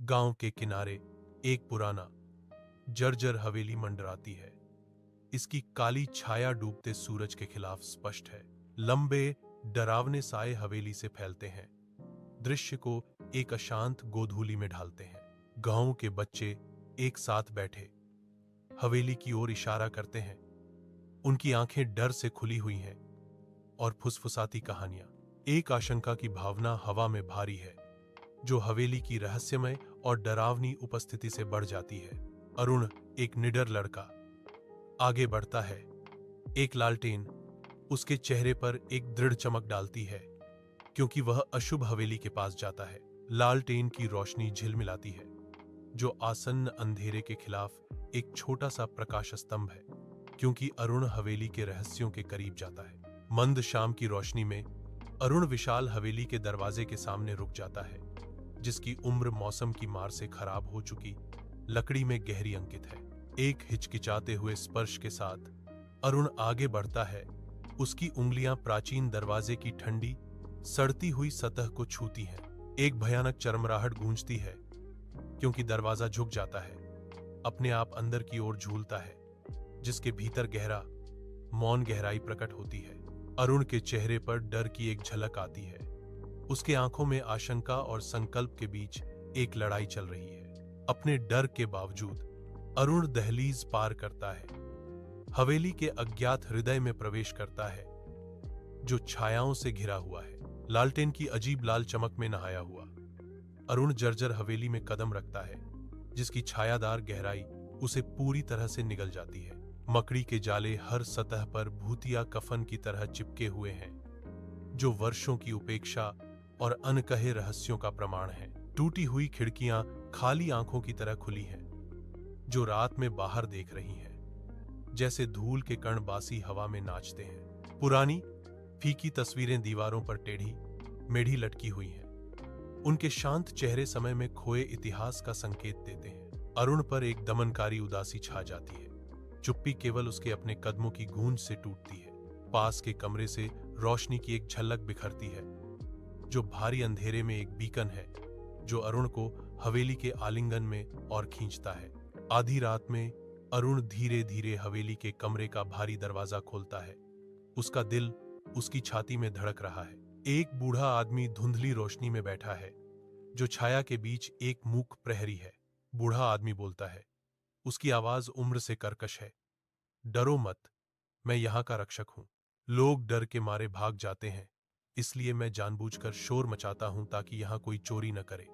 गांव के किनारे एक पुराना जर्जर हवेली मंडराती है। इसकी काली छाया डूबते सूरज के खिलाफ स्पष्ट है। लंबे डरावने साए हवेली से फैलते हैं, दृश्य को एक अशांत गोधूली में ढालते हैं। गांव के बच्चे एक साथ बैठे हवेली की ओर इशारा करते हैं। उनकी आंखें डर से खुली हुई हैं और फुसफुसाती कहानियां। एक आशंका की भावना हवा में भारी है, जो हवेली की रहस्यमय और डरावनी उपस्थिति से बढ़ जाती है। अरुण, एक निडर लड़का, आगे बढ़ता है। एक लालटेन उसके चेहरे पर एक दृढ़ चमक डालती है, क्योंकि वह अशुभ हवेली के पास जाता है। लालटेन की रोशनी झिलमिलाती है, जो आसन्न अंधेरे के खिलाफ एक छोटा सा प्रकाश स्तंभ है, क्योंकि अरुण हवेली के रहस्यों के करीब जाता है। मंद शाम की रोशनी में अरुण विशाल हवेली के दरवाजे के सामने रुक जाता है, जिसकी उम्र मौसम की मार से खराब हो चुकी लकड़ी में गहरी अंकित है। एक हिचकिचाते हुए स्पर्श के साथ अरुण आगे बढ़ता है। उसकी उंगलियां प्राचीन दरवाजे की ठंडी सड़ती हुई सतह को छूती हैं। एक भयानक चरमराहट गूंजती है, क्योंकि दरवाजा झुक जाता है, अपने आप अंदर की ओर झूलता है, जिसके भीतर गहरा मौन गहराई प्रकट होती है। अरुण के चेहरे पर डर की एक झलक आती है। उसके आंखों में आशंका और संकल्प के बीच एक लड़ाई चल रही है। अपने डर के बावजूद अरुण दहलीज पार करता है, हवेली के अज्ञात हृदय में प्रवेश करता है, जो छायाओं से घिरा हुआ है। लालटेन की अजीब लाल चमक में नहाया हुआ अरुण जर्जर हवेली में कदम रखता है, जिसकी छायादार गहराई उसे पूरी तरह से निगल जाती है। मकड़ी के जाले हर सतह पर भूतिया कफन की तरह चिपके हुए हैं, जो वर्षों की उपेक्षा और अनकहे रहस्यों का प्रमाण है। टूटी हुई खिड़कियां खाली आंखों की तरह खुली हैं, जो रात में बाहर देख रही हैं, जैसे धूल के कण बासी हवा में नाचते हैं। पुरानी फीकी तस्वीरें दीवारों पर टेढ़ी मेढ़ी लटकी हुई हैं। उनके शांत चेहरे समय में खोए इतिहास का संकेत देते हैं। अरुण पर एक दमनकारी उदासी छा जाती है। चुप्पी केवल उसके अपने कदमों की गूंज से टूटती है। पास के कमरे से रोशनी की एक झलक बिखरती है, जो भारी अंधेरे में एक बीकन है, जो अरुण को हवेली के आलिंगन में और खींचता है। आधी रात में अरुण धीरे धीरे हवेली के कमरे का भारी दरवाजा खोलता है। उसका दिल उसकी छाती में धड़क रहा है। एक बूढ़ा आदमी धुंधली रोशनी में बैठा है, जो छाया के बीच एक मूक प्रहरी है। बूढ़ा आदमी बोलता है, उसकी आवाज उम्र से कर्कश है। डरो मत, मैं यहाँ का रक्षक हूँ। लोग डर के मारे भाग जाते हैं, इसलिए मैं जानबूझकर शोर मचाता हूँ ताकि यहाँ कोई चोरी न करे।